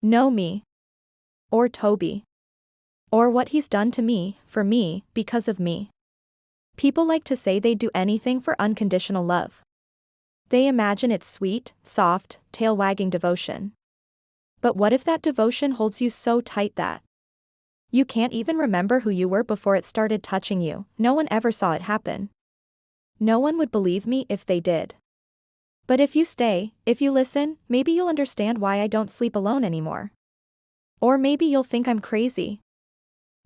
Know me. Or Toby. Or what he's done to me, for me, because of me. People like to say they'd do anything for unconditional love. They imagine it's sweet, soft, tail-wagging devotion. But what if that devotion holds you so tight that you can't even remember who you were before it started touching you? No one ever saw it happen. No one would believe me if they did. But if you stay, if you listen, maybe you'll understand why I don't sleep alone anymore. Or maybe you'll think I'm crazy.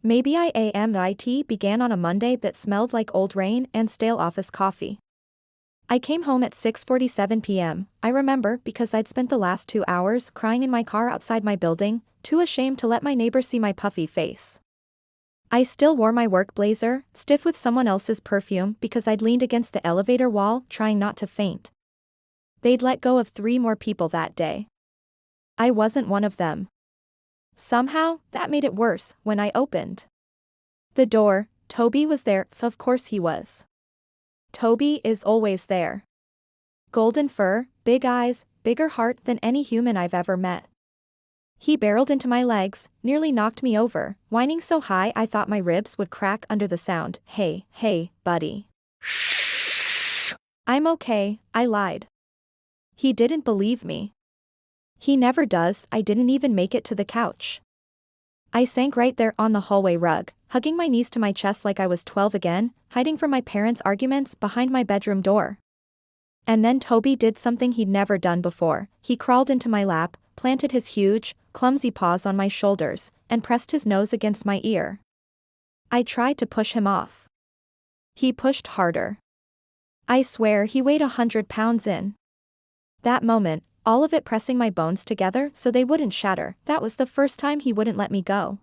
Maybe IT began on a Monday that smelled like old rain and stale office coffee. I came home at 6:47 p.m., I remember, because I'd spent the last 2 hours crying in my car outside my building, too ashamed to let my neighbor see my puffy face. I still wore my work blazer, stiff with someone else's perfume, because I'd leaned against the elevator wall, trying not to faint. They'd let go of 3 more people that day. I wasn't one of them. Somehow, that made it worse. When I opened the door, Toby was there. Of course he was. Toby is always there. Golden fur, big eyes, bigger heart than any human I've ever met. He barreled into my legs, nearly knocked me over, whining so high I thought my ribs would crack under the sound. Hey, buddy. I'm okay, I lied. He didn't believe me. He never does. I didn't even make it to the couch. I sank right there on the hallway rug, hugging my knees to my chest like I was 12 again, hiding from my parents' arguments behind my bedroom door. And then Toby did something he'd never done before. He crawled into my lap, planted his huge, clumsy paws on my shoulders, and pressed his nose against my ear. I tried to push him off. He pushed harder. I swear he weighed 100 pounds in that moment, all of it pressing my bones together so they wouldn't shatter. That was the first time he wouldn't let me go.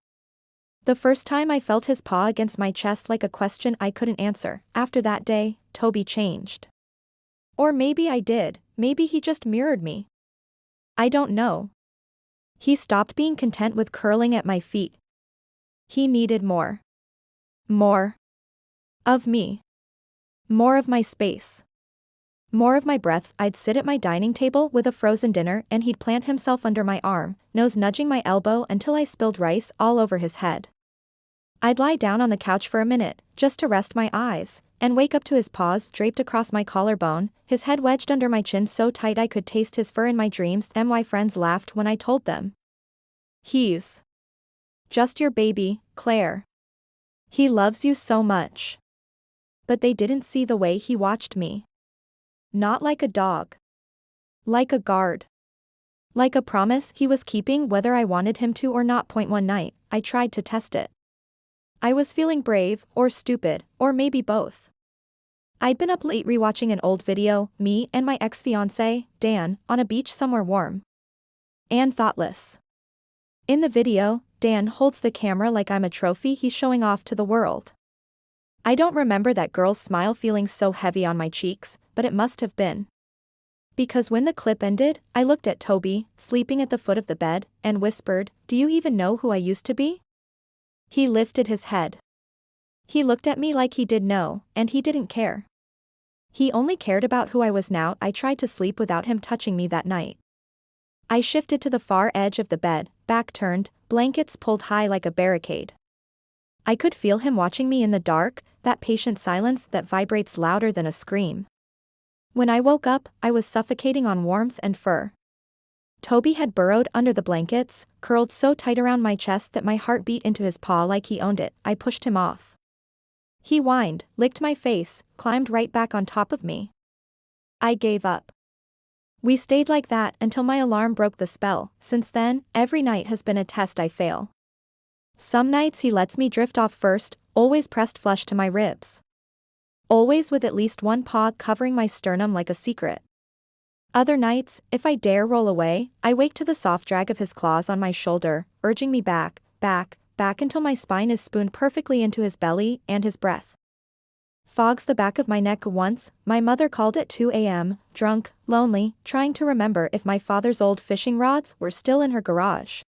The first time I felt his paw against my chest like a question I couldn't answer. After that day, Toby changed. Or maybe I did, maybe he just mirrored me. I don't know. He stopped being content with curling at my feet. He needed more. More. Of me. More of my space. More of my breath. I'd sit at my dining table with a frozen dinner and he'd plant himself under my arm, nose nudging my elbow until I spilled rice all over his head. I'd lie down on the couch for a minute, just to rest my eyes, and wake up to his paws draped across my collarbone, his head wedged under my chin so tight I could taste his fur in my dreams. My friends laughed when I told them. He's just your baby, Claire. He loves you so much. But they didn't see the way he watched me. Not like a dog. Like a guard. Like a promise he was keeping whether I wanted him to or not. One night, I tried to test it. I was feeling brave, or stupid, or maybe both. I'd been up late rewatching an old video, me and my ex-fiancé, Dan, on a beach somewhere warm and thoughtless. In the video, Dan holds the camera like I'm a trophy he's showing off to the world. I don't remember that girl's smile feeling so heavy on my cheeks, but it must have been. Because when the clip ended, I looked at Toby, sleeping at the foot of the bed, and whispered, "Do you even know who I used to be?" He lifted his head. He looked at me like he did know, and he didn't care. He only cared about who I was now. I tried to sleep without him touching me that night. I shifted to the far edge of the bed, back turned, blankets pulled high like a barricade. I could feel him watching me in the dark, that patient silence that vibrates louder than a scream. When I woke up, I was suffocating on warmth and fur. Toby had burrowed under the blankets, curled so tight around my chest that my heart beat into his paw like he owned it. I pushed him off. He whined, licked my face, climbed right back on top of me. I gave up. We stayed like that until my alarm broke the spell. Since then, every night has been a test I fail. Some nights he lets me drift off first, always pressed flush to my ribs. Always with at least one paw covering my sternum like a secret. Other nights, if I dare roll away, I wake to the soft drag of his claws on my shoulder, urging me back until my spine is spooned perfectly into his belly, and his breath fogs the back of my neck. Once, my mother called at 2 a.m., drunk, lonely, trying to remember if my father's old fishing rods were still in her garage.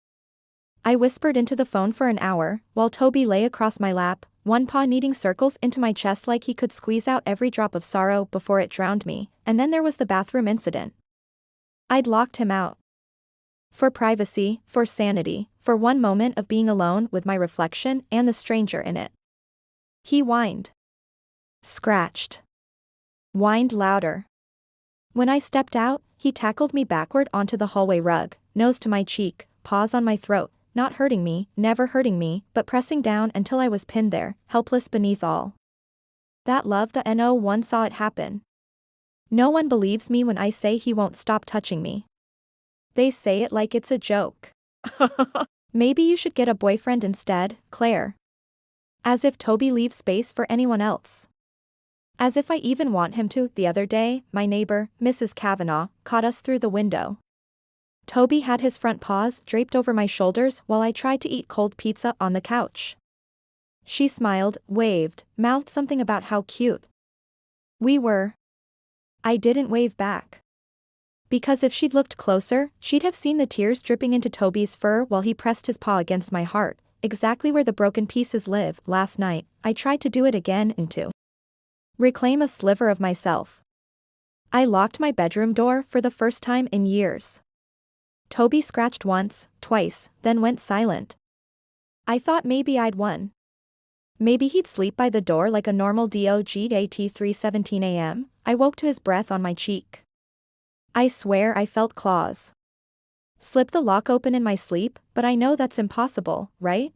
I whispered into the phone for an hour, while Toby lay across my lap, one paw kneading circles into my chest like he could squeeze out every drop of sorrow before it drowned me. And then there was the bathroom incident. I'd locked him out. For privacy, for sanity, for one moment of being alone with my reflection and the stranger in it. He whined. Scratched. Whined louder. When I stepped out, he tackled me backward onto the hallway rug, nose to my cheek, paws on my throat, not hurting me, never hurting me, but pressing down until I was pinned there, helpless beneath all. That love, the no one saw it happen. No one believes me when I say he won't stop touching me. They say it like it's a joke. Maybe you should get a boyfriend instead, Claire. As if Toby leaves space for anyone else. As if I even want him to. The other day, my neighbor, Mrs. Kavanaugh, caught us through the window. Toby had his front paws draped over my shoulders while I tried to eat cold pizza on the couch. She smiled, waved, mouthed something about how cute we were. I didn't wave back. Because if she'd looked closer, she'd have seen the tears dripping into Toby's fur while he pressed his paw against my heart, exactly where the broken pieces live. Last night, I tried to do it again and to reclaim a sliver of myself. I locked my bedroom door for the first time in years. Toby scratched once, twice, then went silent. I thought maybe I'd won. Maybe he'd sleep by the door like a normal dog at 3:17 a.m. I woke to his breath on my cheek. I swear I felt claws slip the lock open in my sleep, but I know that's impossible, right?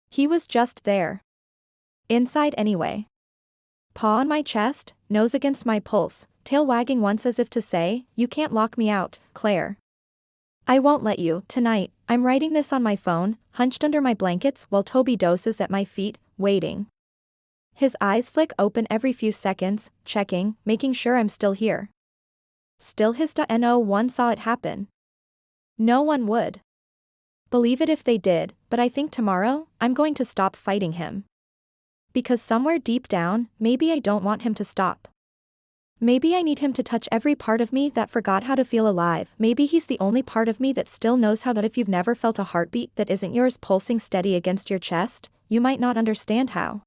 He was just there. Inside anyway. Paw on my chest, nose against my pulse, tail wagging once as if to say, you can't lock me out, Claire. I won't let you. Tonight, I'm writing this on my phone, hunched under my blankets while Toby dozes at my feet, waiting. His eyes flick open every few seconds, checking, making sure I'm still here. Still his no one saw it happen. No one would believe it if they did, but I think tomorrow, I'm going to stop fighting him. Because somewhere deep down, maybe I don't want him to stop. Maybe I need him to touch every part of me that forgot how to feel alive. Maybe he's the only part of me that still knows how to. If you've never felt a heartbeat that isn't yours pulsing steady against your chest, you might not understand how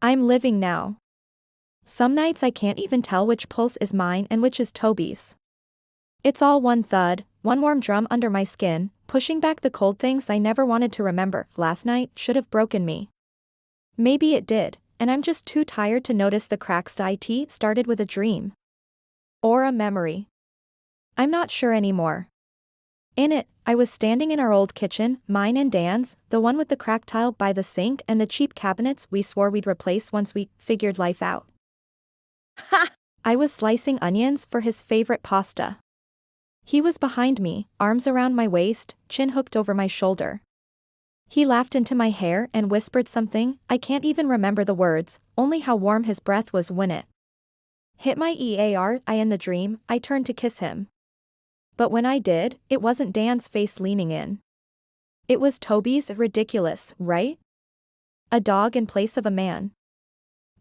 I'm living now. Some nights I can't even tell which pulse is mine and which is Toby's. It's all one thud, one warm drum under my skin, pushing back the cold things I never wanted to remember. Last night should have broken me. Maybe it did, and I'm just too tired to notice the cracks. It started with a dream. Or a memory. I'm not sure anymore. In it, I was standing in our old kitchen, mine and Dan's, the one with the cracked tile by the sink and the cheap cabinets we swore we'd replace once we figured life out. Ha! I was slicing onions for his favorite pasta. He was behind me, arms around my waist, chin hooked over my shoulder. He laughed into my hair and whispered something, I can't even remember the words, only how warm his breath was when it hit my ear. In the dream, I turned to kiss him. But when I did, it wasn't Dan's face leaning in. It was Toby's. Ridiculous, right? A dog in place of a man.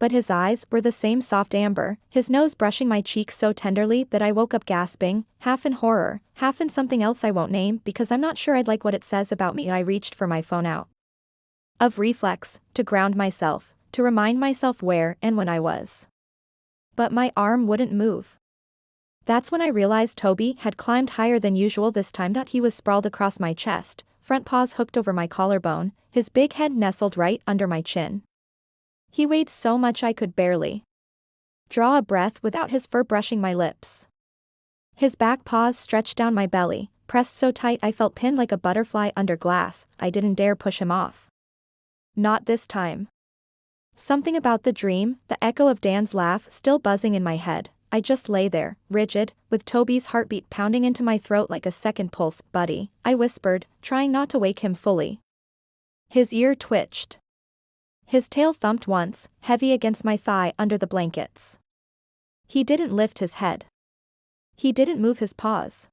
But his eyes were the same soft amber, his nose brushing my cheek so tenderly that I woke up gasping, half in horror, half in something else I won't name because I'm not sure I'd like what it says about me. I reached for my phone out of reflex, to ground myself, to remind myself where and when I was. But my arm wouldn't move. That's when I realized Toby had climbed higher than usual this time. He was sprawled across my chest, front paws hooked over my collarbone, his big head nestled right under my chin. He weighed so much I could barely draw a breath without his fur brushing my lips. His back paws stretched down my belly, pressed so tight I felt pinned like a butterfly under glass. I didn't dare push him off. Not this time. Something about the dream, the echo of Dan's laugh still buzzing in my head. I just lay there, rigid, with Toby's heartbeat pounding into my throat like a second pulse. Buddy, I whispered, trying not to wake him fully. His ear twitched. His tail thumped once, heavy against my thigh under the blankets. He didn't lift his head. He didn't move his paws.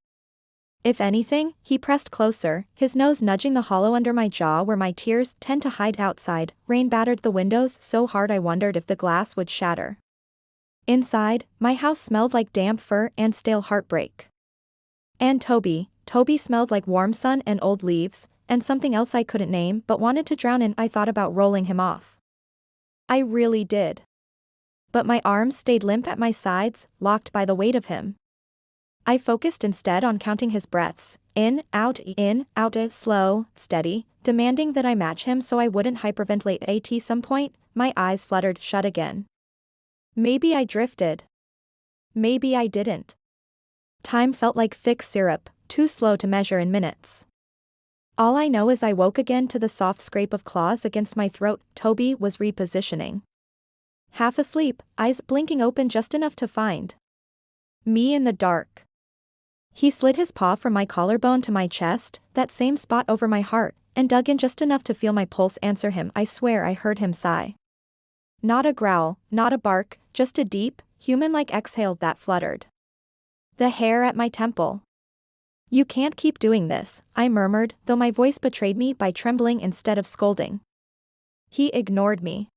If anything, he pressed closer, his nose nudging the hollow under my jaw where my tears tend to hide. Outside, rain battered the windows so hard I wondered if the glass would shatter. Inside, my house smelled like damp fur and stale heartbreak. And Toby smelled like warm sun and old leaves, and something else I couldn't name but wanted to drown in. I thought about rolling him off. I really did. But my arms stayed limp at my sides, locked by the weight of him. I focused instead on counting his breaths, in, out, slow, steady, demanding that I match him so I wouldn't hyperventilate. At some point, my eyes fluttered shut again. Maybe I drifted. Maybe I didn't. Time felt like thick syrup, too slow to measure in minutes. All I know is I woke again to the soft scrape of claws against my throat. Toby was repositioning. Half asleep, eyes blinking open just enough to find me in the dark. He slid his paw from my collarbone to my chest, that same spot over my heart, and dug in just enough to feel my pulse answer him. I swear I heard him sigh. Not a growl, not a bark, just a deep, human-like exhale that fluttered the hair at my temple. You can't keep doing this, I murmured, though my voice betrayed me by trembling instead of scolding. He ignored me.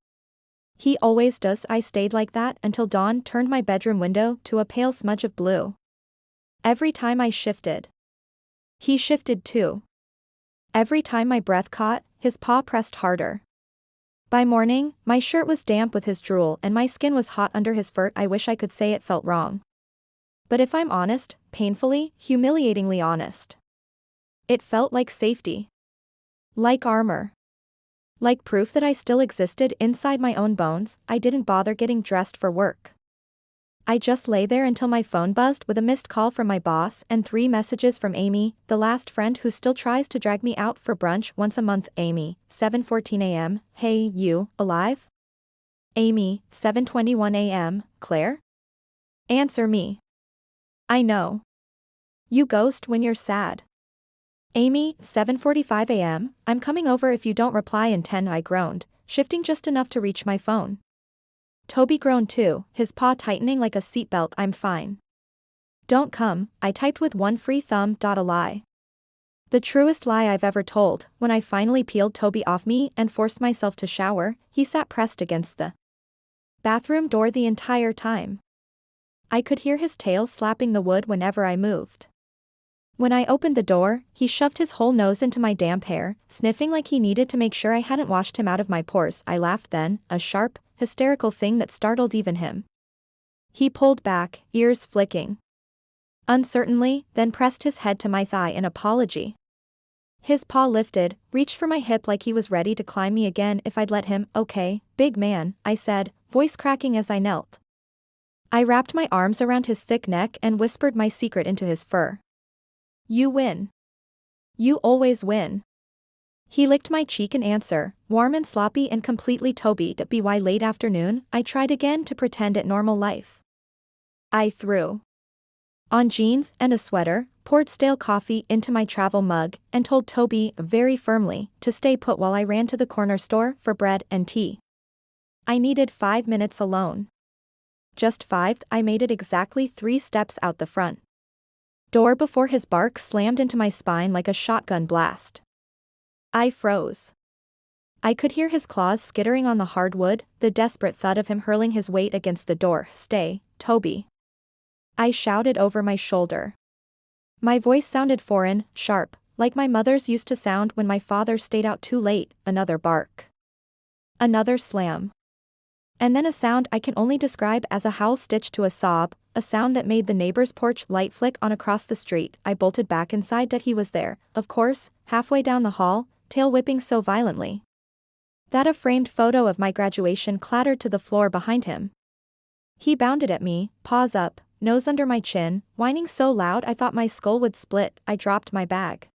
He always does. I stayed like that until dawn turned my bedroom window to a pale smudge of blue. Every time I shifted, he shifted too. Every time my breath caught, his paw pressed harder. By morning, my shirt was damp with his drool and my skin was hot under his fur. I wish I could say it felt wrong. But if I'm honest, painfully, humiliatingly honest, it felt like safety. Like armor. Like proof that I still existed inside my own bones. I didn't bother getting dressed for work. I just lay there until my phone buzzed with a missed call from my boss and 3 messages from Amy, the last friend who still tries to drag me out for brunch once a month. Amy, 7:14 a.m, hey, you, alive? Amy, 7:21 a.m, Claire? Answer me. I know. You ghost when you're sad. Amy, 7:45 a.m, I'm coming over if you don't reply in 10. I groaned, shifting just enough to reach my phone. Toby groaned too, his paw tightening like a seatbelt. I'm fine. Don't come, I typed with one free thumb. A lie. The truest lie I've ever told. When I finally peeled Toby off me and forced myself to shower, he sat pressed against the bathroom door the entire time. I could hear his tail slapping the wood whenever I moved. When I opened the door, he shoved his whole nose into my damp hair, sniffing like he needed to make sure I hadn't washed him out of my pores. I laughed then, a sharp, hysterical thing that startled even him. He pulled back, ears flicking uncertainly, then pressed his head to my thigh in apology. His paw lifted, reached for my hip like he was ready to climb me again if I'd let him. Okay, big man, I said, voice cracking as I knelt. I wrapped my arms around his thick neck and whispered my secret into his fur. You win. You always win. He licked my cheek in answer, warm and sloppy and completely Toby. By late afternoon, I tried again to pretend at normal life. I threw on jeans and a sweater, poured stale coffee into my travel mug, and told Toby very firmly to stay put while I ran to the corner store for bread and tea. I needed 5 minutes alone. Just 5. I made it exactly 3 steps out the front door before his bark slammed into my spine like a shotgun blast. I froze. I could hear his claws skittering on the hardwood, the desperate thud of him hurling his weight against the door. Stay, Toby. I shouted over my shoulder. My voice sounded foreign, sharp, like my mother's used to sound when my father stayed out too late. Another bark. Another slam. And then a sound I can only describe as a howl stitched to a sob, a sound that made the neighbor's porch light flick on across the street. I bolted back inside that he was there, of course, halfway down the hall, tail whipping so violently that a framed photo of my graduation clattered to the floor behind him. He bounded at me, paws up, nose under my chin, whining so loud I thought my skull would split. I dropped my bag.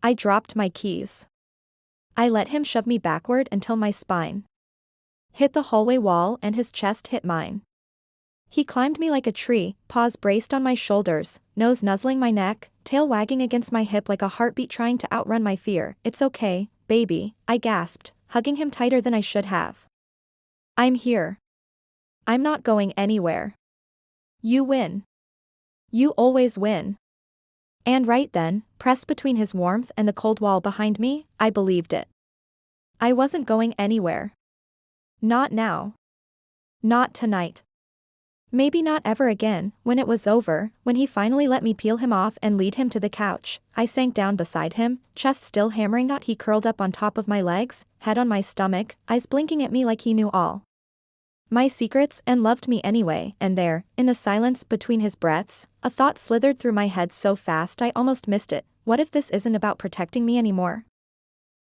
I dropped my keys. I let him shove me backward until my spine hit the hallway wall and his chest hit mine. He climbed me like a tree, paws braced on my shoulders, nose nuzzling my neck, tail wagging against my hip like a heartbeat trying to outrun my fear. It's okay, baby, I gasped, hugging him tighter than I should have. I'm here. I'm not going anywhere. You win. You always win. And right then, pressed between his warmth and the cold wall behind me, I believed it. I wasn't going anywhere. Not now. Not tonight. Maybe not ever again. When it was over, when he finally let me peel him off and lead him to the couch, I sank down beside him, chest still hammering out. He curled up on top of my legs, head on my stomach, eyes blinking at me like he knew all My secrets and loved me anyway, and there, in the silence between his breaths, a thought slithered through my head so fast I almost missed it. What if this isn't about protecting me anymore?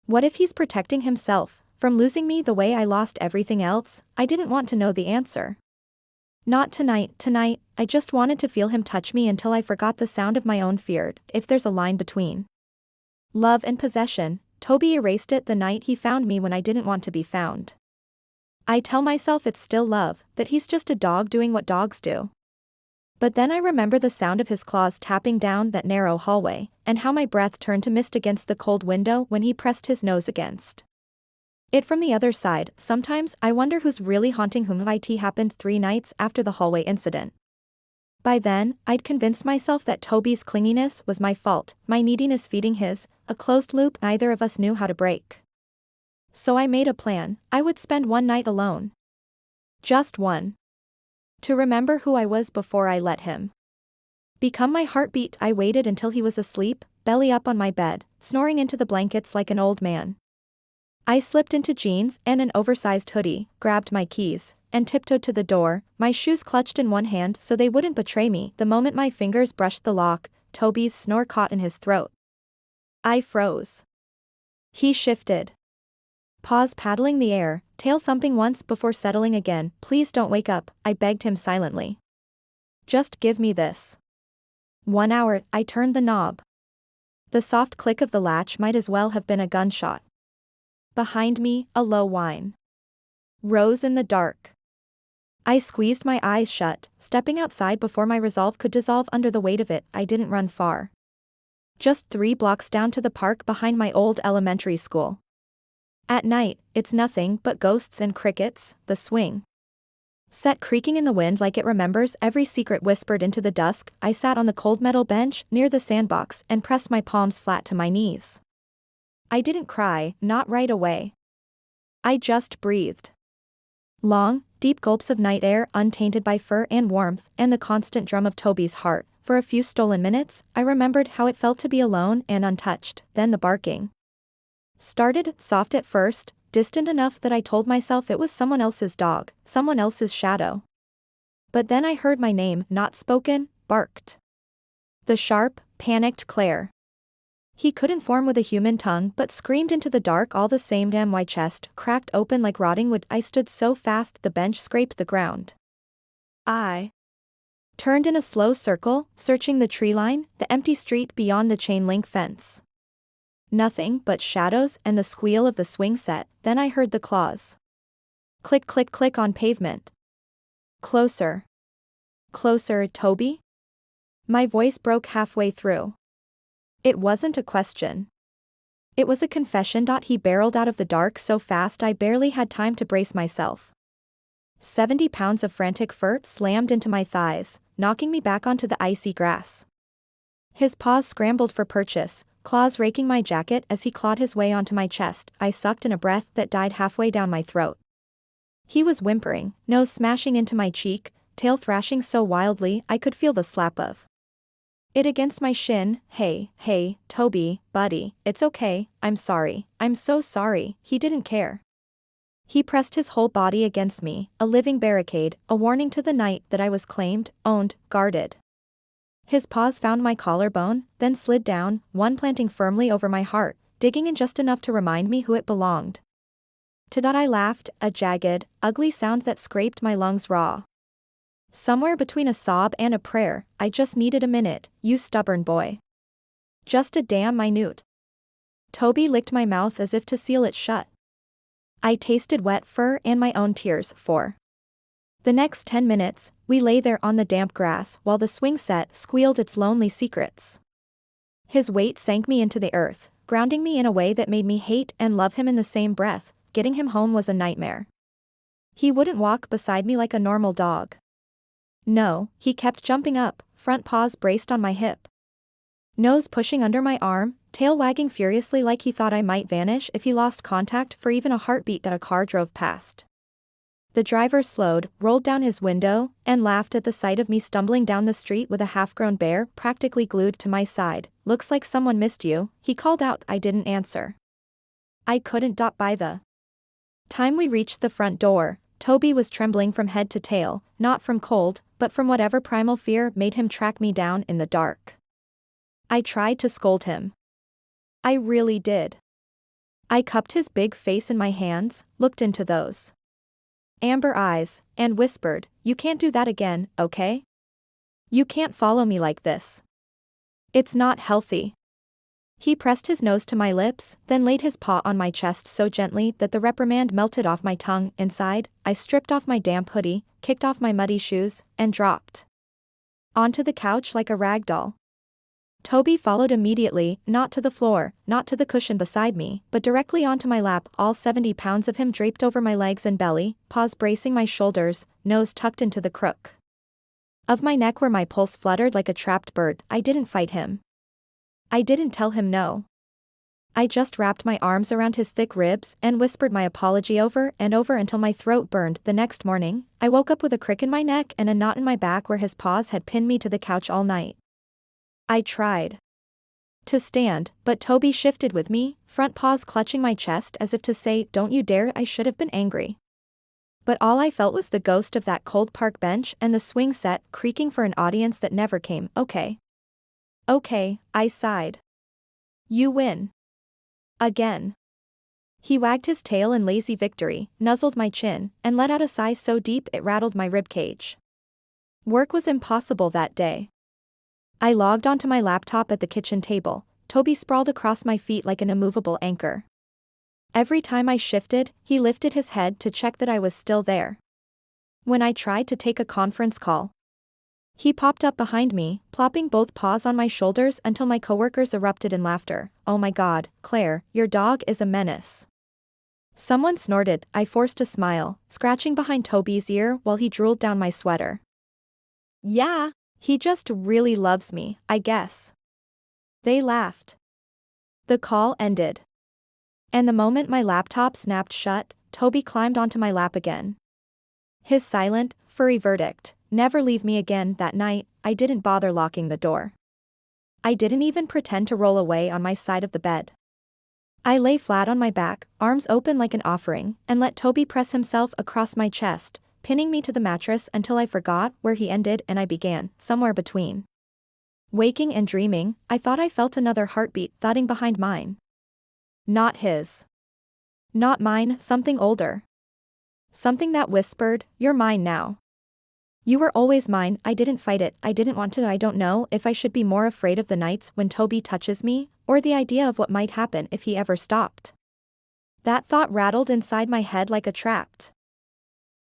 What if he's protecting himself from losing me the way I lost everything else? I didn't want to know the answer. Not tonight, I just wanted to feel him touch me until I forgot the sound of my own fear. If there's a line between love and possession, Toby erased it the night he found me when I didn't want to be found. I tell myself it's still love, that he's just a dog doing what dogs do. But then I remember the sound of his claws tapping down that narrow hallway, and how my breath turned to mist against the cold window when he pressed his nose against it from the other side. Sometimes I wonder who's really haunting whom. It happened 3 nights after the hallway incident. By then, I'd convinced myself that Toby's clinginess was my fault, my neediness feeding his, a closed loop neither of us knew how to break. So I made a plan. I would spend one night alone. Just one. To remember who I was before I let him become my heartbeat. I waited until he was asleep, belly up on my bed, snoring into the blankets like an old man. I slipped into jeans and an oversized hoodie, grabbed my keys, and tiptoed to the door, my shoes clutched in one hand so they wouldn't betray me. The moment my fingers brushed the lock, Toby's snore caught in his throat. I froze. He shifted. Paws paddling the air, tail thumping once before settling again. Please don't wake up, I begged him silently. Just give me this 1 hour. I turned the knob. The soft click of the latch might as well have been a gunshot. Behind me, a low whine rose in the dark. I squeezed my eyes shut, stepping outside before my resolve could dissolve under the weight of it. I didn't run far. Just 3 blocks down to the park behind my old elementary school. At night, it's nothing but ghosts and crickets, the swing set creaking in the wind like it remembers every secret whispered into the dusk. I sat on the cold metal bench near the sandbox and pressed my palms flat to my knees. I didn't cry, not right away. I just breathed. Long, deep gulps of night air untainted by fur and warmth and the constant drum of Toby's heart. For a few stolen minutes, I remembered how it felt to be alone and untouched. Then the barking started, soft at first, distant enough that I told myself it was someone else's dog, someone else's shadow. But then I heard my name, not spoken, barked. The sharp, panicked Claire. He couldn't form with a human tongue but screamed into the dark all the same. Damn, my chest cracked open like rotting wood. I stood so fast the bench scraped the ground. I turned in a slow circle, searching the tree line, the empty street beyond the chain link fence. Nothing but shadows and the squeal of the swing set. Then I heard the claws. Click click click on pavement. Closer. Closer, Toby? My voice broke halfway through. It wasn't a question. It was a confession. He barreled out of the dark so fast I barely had time to brace myself. 70 pounds of frantic fur slammed into my thighs, knocking me back onto the icy grass. His paws scrambled for purchase, claws raking my jacket as he clawed his way onto my chest. I sucked in a breath that died halfway down my throat. He was whimpering, nose smashing into my cheek, tail thrashing so wildly I could feel the slap of it against my shin. Hey, Toby, buddy, it's okay, I'm sorry, I'm so sorry. He didn't care. He pressed his whole body against me, a living barricade, a warning to the night that I was claimed, owned, guarded. His paws found my collarbone, then slid down, one planting firmly over my heart, digging in just enough to remind me who it belonged to. I laughed, a jagged, ugly sound that scraped my lungs raw. Somewhere between a sob and a prayer. I just needed a minute, you stubborn boy. Just a damn minute. Toby licked my mouth as if to seal it shut. I tasted wet fur and my own tears. For the next 10 minutes, we lay there on the damp grass while the swing set squealed its lonely secrets. His weight sank me into the earth, grounding me in a way that made me hate and love him in the same breath. Getting him home was a nightmare. He wouldn't walk beside me like a normal dog. No, he kept jumping up, front paws braced on my hip, nose pushing under my arm, tail wagging furiously like he thought I might vanish if he lost contact for even a heartbeat. That a car drove past. The driver slowed, rolled down his window, and laughed at the sight of me stumbling down the street with a half-grown bear practically glued to my side. Looks like someone missed you, he called out. I didn't answer. I couldn't. By the time we reached the front door, Toby was trembling from head to tail, not from cold, but from whatever primal fear made him track me down in the dark. I tried to scold him. I really did. I cupped his big face in my hands, looked into those amber eyes, and whispered, "You can't do that again, okay? You can't follow me like this. It's not healthy." He pressed his nose to my lips, then laid his paw on my chest so gently that the reprimand melted off my tongue. Inside, I stripped off my damp hoodie, kicked off my muddy shoes, and dropped onto the couch like a rag doll. Toby followed immediately, not to the floor, not to the cushion beside me, but directly onto my lap, all 70 pounds of him draped over my legs and belly, paws bracing my shoulders, nose tucked into the crook of my neck where my pulse fluttered like a trapped bird. I didn't fight him. I didn't tell him no. I just wrapped my arms around his thick ribs and whispered my apology over and over until my throat burned. The next morning, I woke up with a crick in my neck and a knot in my back where his paws had pinned me to the couch all night. I tried to stand, but Toby shifted with me, front paws clutching my chest as if to say, "Don't you dare." I should have been angry. But all I felt was the ghost of that cold park bench and the swing set creaking for an audience that never came. "Okay. Okay," I sighed. "You win. Again." He wagged his tail in lazy victory, nuzzled my chin, and let out a sigh so deep it rattled my ribcage. Work was impossible that day. I logged onto my laptop at the kitchen table, Toby sprawled across my feet like an immovable anchor. Every time I shifted, he lifted his head to check that I was still there. When I tried to take a conference call, he popped up behind me, plopping both paws on my shoulders until my coworkers erupted in laughter. "Oh my God, Claire, your dog is a menace." Someone snorted. I forced a smile, scratching behind Toby's ear while he drooled down my sweater. "Yeah, he just really loves me, I guess." They laughed. The call ended. And the moment my laptop snapped shut, Toby climbed onto my lap again. His silent, furry verdict, "Never leave me again." That night, I didn't bother locking the door. I didn't even pretend to roll away on my side of the bed. I lay flat on my back, arms open like an offering, and let Toby press himself across my chest, pinning me to the mattress until I forgot where he ended and I began, somewhere between waking and dreaming. I thought I felt another heartbeat thudding behind mine. Not his. Not mine, something older. Something that whispered, "You're mine now. You were always mine." I didn't fight it, I didn't want to. I don't know if I should be more afraid of the nights when Toby touches me, or the idea of what might happen if he ever stopped. That thought rattled inside my head like a trapped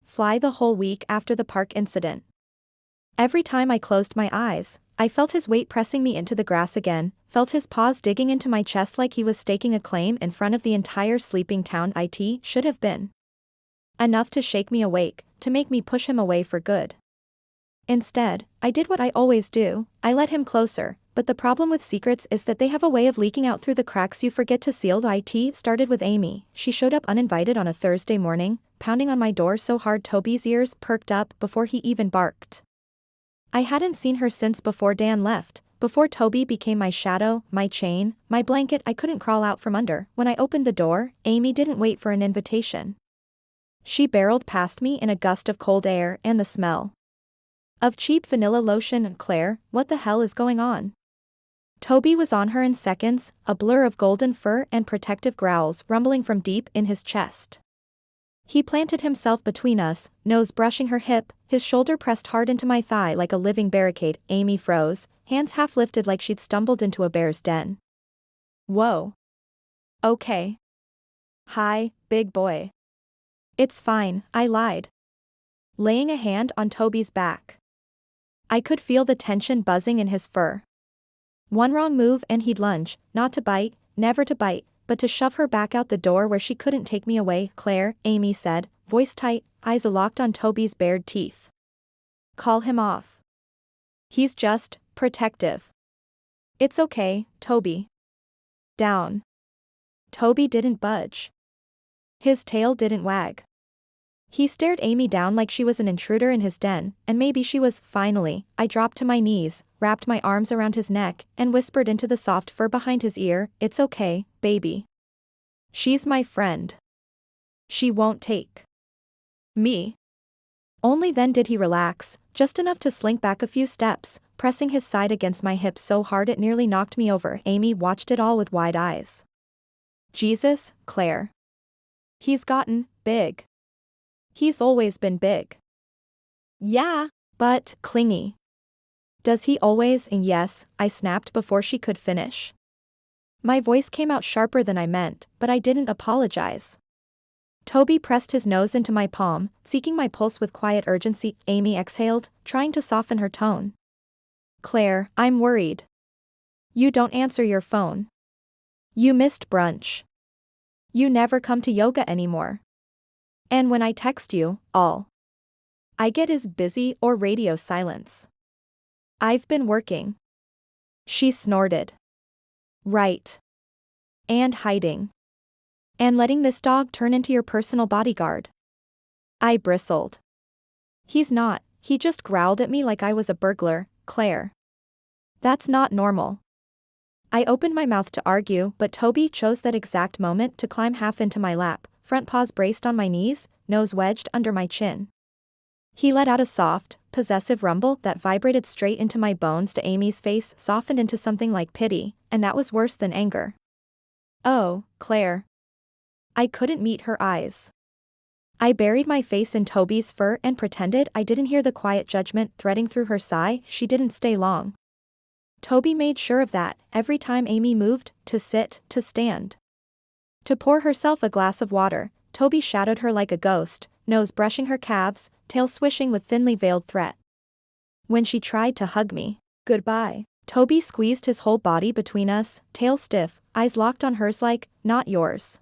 fly the whole week after the park incident. Every time I closed my eyes, I felt his weight pressing me into the grass again, felt his paws digging into my chest like he was staking a claim in front of the entire sleeping town. It should have been enough to shake me awake, to make me push him away for good. Instead, I did what I always do, I let him closer, but the problem with secrets is that they have a way of leaking out through the cracks you forget to seal. It started with Amy. She showed up uninvited on a Thursday morning, pounding on my door so hard Toby's ears perked up before he even barked. I hadn't seen her since before Dan left, before Toby became my shadow, my chain, my blanket I couldn't crawl out from under. When I opened the door, Amy didn't wait for an invitation. She barreled past me in a gust of cold air and the smell of cheap vanilla lotion. "Claire, what the hell is going on?" Toby was on her in seconds, a blur of golden fur and protective growls rumbling from deep in his chest. He planted himself between us, nose brushing her hip, his shoulder pressed hard into my thigh like a living barricade. Amy froze, hands half lifted like she'd stumbled into a bear's den. "Whoa. Okay. Hi, big boy." "It's fine," I lied, laying a hand on Toby's back. I could feel the tension buzzing in his fur. One wrong move and he'd lunge, not to bite, never to bite, but to shove her back out the door where she couldn't take me away. "Claire," Amy said, voice tight, eyes locked on Toby's bared teeth. "Call him off. He's just protective." "It's okay, Toby." "Down." Toby didn't budge. His tail didn't wag. He stared Amy down like she was an intruder in his den, and maybe she was. Finally, I dropped to my knees, wrapped my arms around his neck, and whispered into the soft fur behind his ear, "It's okay, baby. She's my friend. She won't take Me. Only then did he relax, just enough to slink back a few steps, pressing his side against my hip so hard it nearly knocked me over. Amy watched it all with wide eyes. Jesus, Claire. He's gotten big. He's always been big. Yeah. But clingy. Does he always? And yes, I snapped before she could finish. My voice came out sharper than I meant, but I didn't apologize. Toby pressed his nose into my palm, seeking my pulse with quiet urgency. Amy exhaled, trying to soften her tone. Claire, I'm worried. You don't answer your phone. You missed brunch. You never come to yoga anymore. And when I text you, all I get is busy or radio silence. I've been working. She snorted. Right. And hiding. And letting this dog turn into your personal bodyguard. I bristled. He's not, he just growled at me like I was a burglar, Claire. That's not normal. I opened my mouth to argue, but Toby chose that exact moment to climb half into my lap, front paws braced on my knees, nose wedged under my chin. He let out a soft, possessive rumble that vibrated straight into my bones. To Amy's face softened into something like pity, and that was worse than anger. Oh, Claire. I couldn't meet her eyes. I buried my face in Toby's fur and pretended I didn't hear the quiet judgment threading through her sigh. She didn't stay long. Toby made sure of that, every time Amy moved, to sit, to stand. To pour herself a glass of water, Toby shadowed her like a ghost, nose brushing her calves, tail swishing with thinly veiled threat. When she tried to hug me, Goodbye. Toby squeezed his whole body between us, tail stiff, eyes locked on hers like, not yours.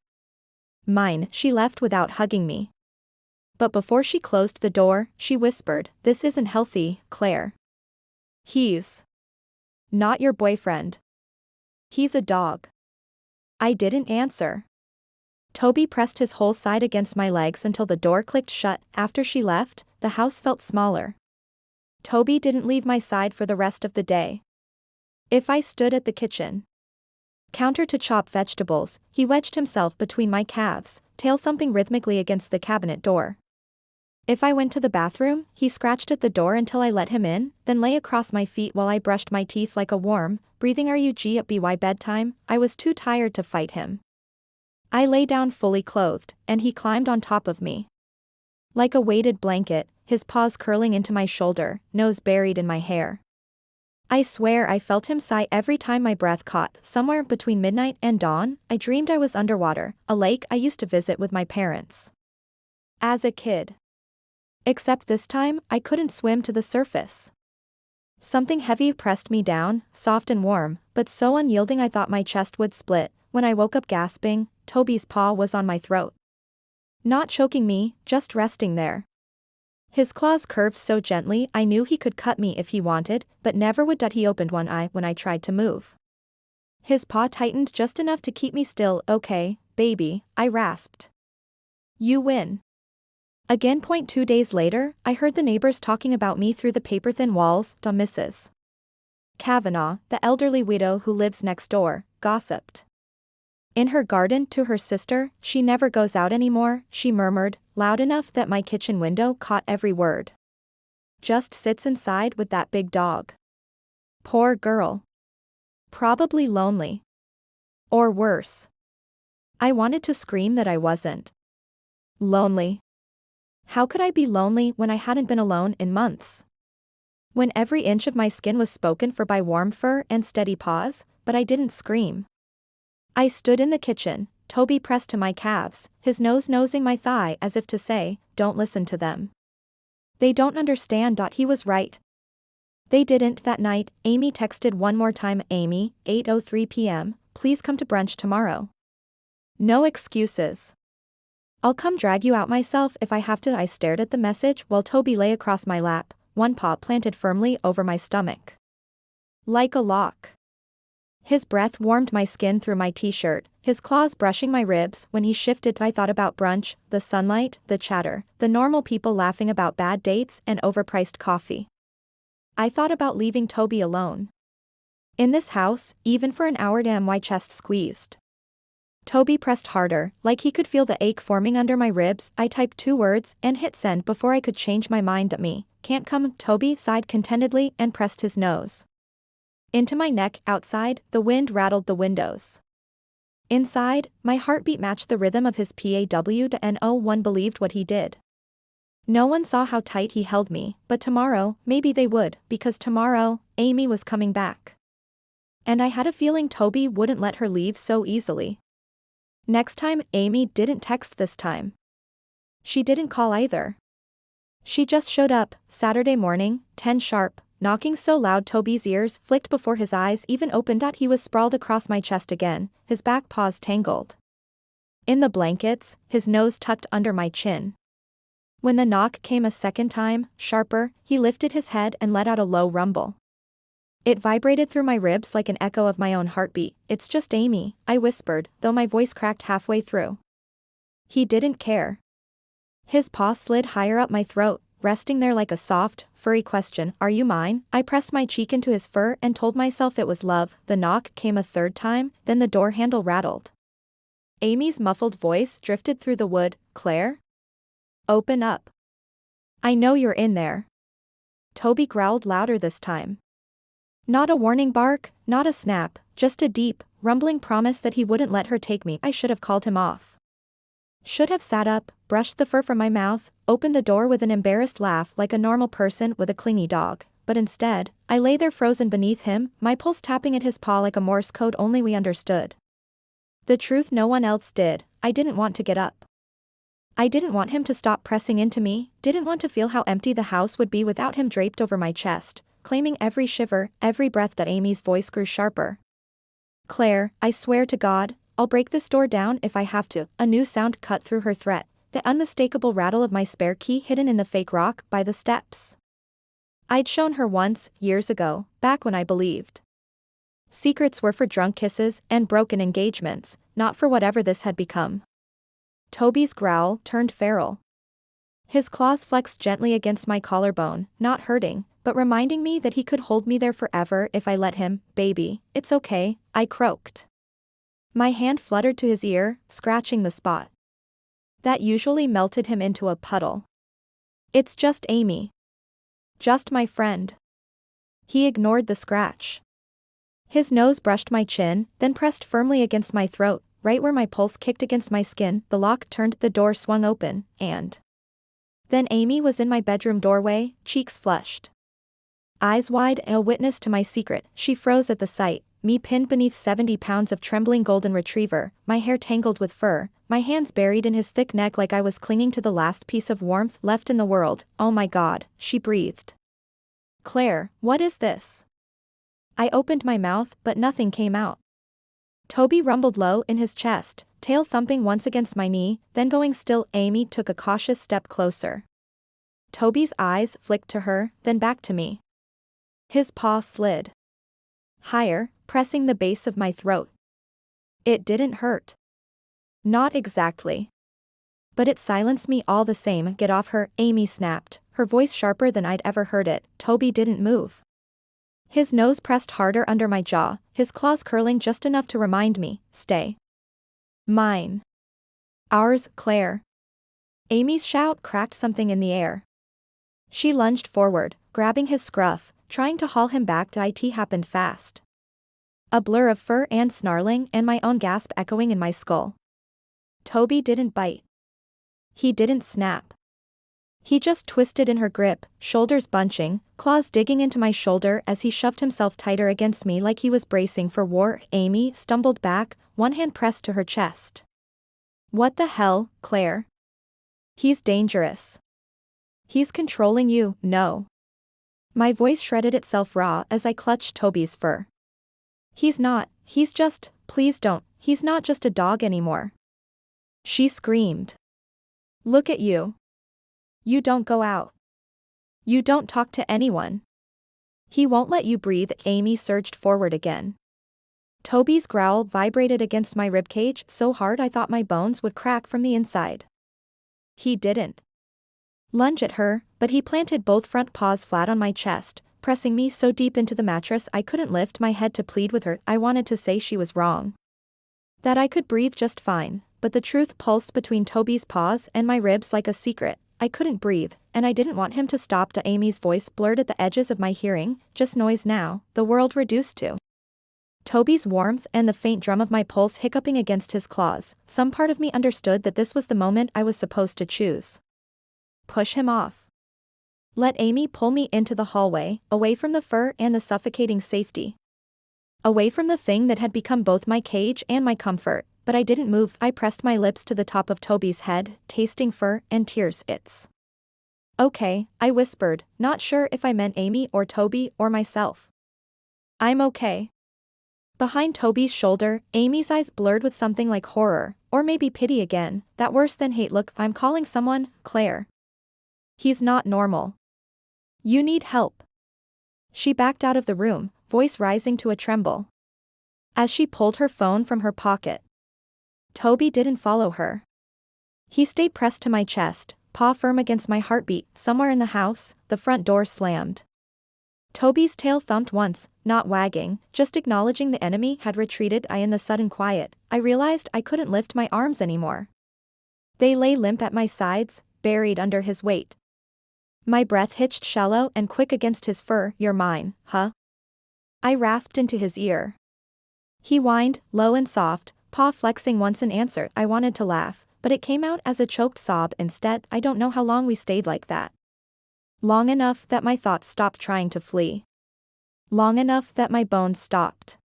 Mine. She left without hugging me. But before she closed the door, she whispered, this isn't healthy, Claire. He's not your boyfriend. He's a dog. I didn't answer. Toby pressed his whole side against my legs until the door clicked shut. After she left, the house felt smaller. Toby didn't leave my side for the rest of the day. If I stood at the kitchen counter to chop vegetables, he wedged himself between my calves, tail thumping rhythmically against the cabinet door. If I went to the bathroom, he scratched at the door until I let him in, then lay across my feet while I brushed my teeth like a worm, breathing RUGBY bedtime. I was too tired to fight him. I lay down fully clothed, and he climbed on top of me. Like a weighted blanket, his paws curling into my shoulder, nose buried in my hair. I swear I felt him sigh every time my breath caught. Somewhere between midnight and dawn, I dreamed I was underwater, a lake I used to visit with my parents. As a kid. Except this time, I couldn't swim to the surface. Something heavy pressed me down, soft and warm, but so unyielding I thought my chest would split. When I woke up gasping, Toby's paw was on my throat. Not choking me, just resting there. His claws curved so gently I knew he could cut me if he wanted, but never would. He opened one eye when I tried to move. His paw tightened just enough to keep me still. Okay, baby, I rasped. You win. Again. 2 days later, I heard the neighbors talking about me through the paper-thin walls. Mrs. Kavanaugh, the elderly widow who lives next door, gossiped. In her garden to her sister, she never goes out anymore, she murmured, loud enough that my kitchen window caught every word. Just sits inside with that big dog. Poor girl. Probably lonely. Or worse. I wanted to scream that I wasn't lonely. How could I be lonely when I hadn't been alone in months? When every inch of my skin was spoken for by warm fur and steady paws, but I didn't scream. I stood in the kitchen, Toby pressed to my calves, his nose nosing my thigh as if to say, don't listen to them. They don't understand. He was right. They didn't. That night, Amy texted one more time. Amy, 8:03 p.m, please come to brunch tomorrow. No excuses. I'll come drag you out myself if I have to. I stared at the message while Toby lay across my lap, one paw planted firmly over my stomach. Like a lock. His breath warmed my skin through my t-shirt, his claws brushing my ribs. When he shifted, I thought about brunch, the sunlight, the chatter, the normal people laughing about bad dates and overpriced coffee. I thought about leaving Toby alone. In this house, even for an hour. Damn, my chest squeezed. Toby pressed harder, like he could feel the ache forming under my ribs. I typed 2 words and hit send before I could change my mind. At me, can't come. Toby sighed contentedly and pressed his nose into my neck. Outside, the wind rattled the windows. Inside, my heartbeat matched the rhythm of his PAW, and no one believed what he did. No one saw how tight he held me, but tomorrow, maybe they would, because tomorrow, Amy was coming back. And I had a feeling Toby wouldn't let her leave so easily. Next time, Amy didn't text this time. She didn't call either. She just showed up, Saturday morning, 10 sharp, knocking so loud Toby's ears flicked before his eyes even opened. He was sprawled across my chest again, his back paws tangled in the blankets, his nose tucked under my chin. When the knock came a second time, sharper, he lifted his head and let out a low rumble. It vibrated through my ribs like an echo of my own heartbeat. "It's just Amy," I whispered, though my voice cracked halfway through. He didn't care. His paw slid higher up my throat, resting there like a soft, furry question. "Are you mine?" I pressed my cheek into his fur and told myself it was love. The knock came a third time, then the door handle rattled. Amy's muffled voice drifted through the wood. "Claire? Open up. I know you're in there." Toby growled louder this time. Not a warning bark, not a snap, just a deep, rumbling promise that he wouldn't let her take me. I should have called him off. Should have sat up, brushed the fur from my mouth, opened the door with an embarrassed laugh like a normal person with a clingy dog, but instead, I lay there frozen beneath him, my pulse tapping at his paw like a Morse code only we understood. The truth no one else did. I didn't want to get up. I didn't want him to stop pressing into me, didn't want to feel how empty the house would be without him draped over my chest, claiming every shiver, every breath. That Amy's voice grew sharper. "Claire, I swear to God, I'll break this door down if I have to." A new sound cut through her threat, the unmistakable rattle of my spare key hidden in the fake rock by the steps. I'd shown her once, years ago, back when I believed secrets were for drunk kisses and broken engagements, not for whatever this had become. Toby's growl turned feral. His claws flexed gently against my collarbone, not hurting, but reminding me that he could hold me there forever if I let him. "Baby, it's okay," I croaked. My hand fluttered to his ear, scratching the spot that usually melted him into a puddle. "It's just Amy. Just my friend." He ignored the scratch. His nose brushed my chin, then pressed firmly against my throat, right where my pulse kicked against my skin. The lock turned, the door swung open, and then Amy was in my bedroom doorway, cheeks flushed, eyes wide, a witness to my secret. She froze at the sight, me pinned beneath 70 pounds of trembling golden retriever, my hair tangled with fur, my hands buried in his thick neck like I was clinging to the last piece of warmth left in the world. "Oh my God," she breathed. "Claire, what is this?" I opened my mouth, but nothing came out. Toby rumbled low in his chest, tail thumping once against my knee, then going still. Amy took a cautious step closer. Toby's eyes flicked to her, then back to me. His paw slid higher, pressing the base of my throat. It didn't hurt. Not exactly. But it silenced me all the same. "Get off her," Amy snapped, her voice sharper than I'd ever heard it. Toby didn't move. His nose pressed harder under my jaw, his claws curling just enough to remind me, "Stay. Mine. Ours, Claire." Amy's shout cracked something in the air. She lunged forward, grabbing his scruff, trying to haul him back. It happened fast. A blur of fur and snarling, and my own gasp echoing in my skull. Toby didn't bite. He didn't snap. He just twisted in her grip, shoulders bunching, claws digging into my shoulder as he shoved himself tighter against me like he was bracing for war. Amy stumbled back, one hand pressed to her chest. "What the hell, Claire? He's dangerous. He's controlling you." "No." My voice shredded itself raw as I clutched Toby's fur. "He's not, he's just, please don't, he's not just a dog anymore." She screamed. "Look at you. You don't go out. You don't talk to anyone. He won't let you breathe." Amy surged forward again. Toby's growl vibrated against my ribcage so hard I thought my bones would crack from the inside. He didn't lunge at her, but he planted both front paws flat on my chest, pressing me so deep into the mattress I couldn't lift my head to plead with her. I wanted to say she was wrong. That I could breathe just fine, but the truth pulsed between Toby's paws and my ribs like a secret. I couldn't breathe, and I didn't want him to stop. Amy's voice blurred at the edges of my hearing, just noise now, the world reduced to. Toby's warmth and the faint drum of my pulse hiccuping against his claws. Some part of me understood that this was the moment I was supposed to choose. Push him off. Let Amy pull me into the hallway, away from the fur and the suffocating safety. Away from the thing that had become both my cage and my comfort, but I didn't move. I pressed my lips to the top of Toby's head, tasting fur and tears. It's okay, I whispered, not sure if I meant Amy or Toby or myself. I'm okay. Behind Toby's shoulder, Amy's eyes blurred with something like horror, or maybe pity again, that worse than hate look. I'm calling someone, Claire. He's not normal. You need help. She backed out of the room, voice rising to a tremble. As she pulled her phone from her pocket. Toby didn't follow her. He stayed pressed to my chest, paw firm against my heartbeat. Somewhere in the house, the front door slammed. Toby's tail thumped once, not wagging, just acknowledging the enemy had retreated. In the sudden quiet, I realized I couldn't lift my arms anymore. They lay limp at my sides, buried under his weight. My breath hitched shallow and quick against his fur. You're mine, huh? I rasped into his ear. He whined, low and soft, paw flexing once in answer. I wanted to laugh, but it came out as a choked sob instead. I don't know how long we stayed like that. Long enough that my thoughts stopped trying to flee. Long enough that my bones stopped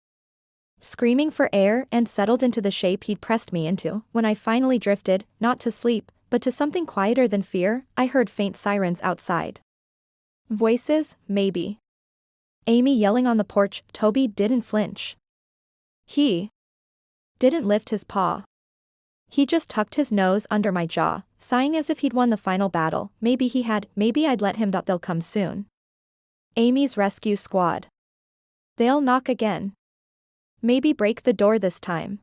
screaming for air and settled into the shape he'd pressed me into. When I finally drifted, not to sleep, but to something quieter than fear, I heard faint sirens outside. Voices, maybe. Amy yelling on the porch. Toby didn't flinch. He didn't lift his paw. He just tucked his nose under my jaw, sighing as if he'd won the final battle. Maybe he had, maybe I'd let him. They'll come soon. Amy's rescue squad. They'll knock again. Maybe break the door this time.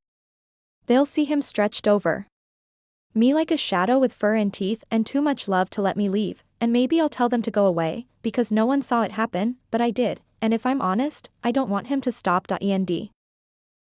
They'll see him stretched over me like a shadow with fur and teeth and too much love to let me leave, and maybe I'll tell them to go away, because no one saw it happen, but I did, and if I'm honest, I don't want him to stop. And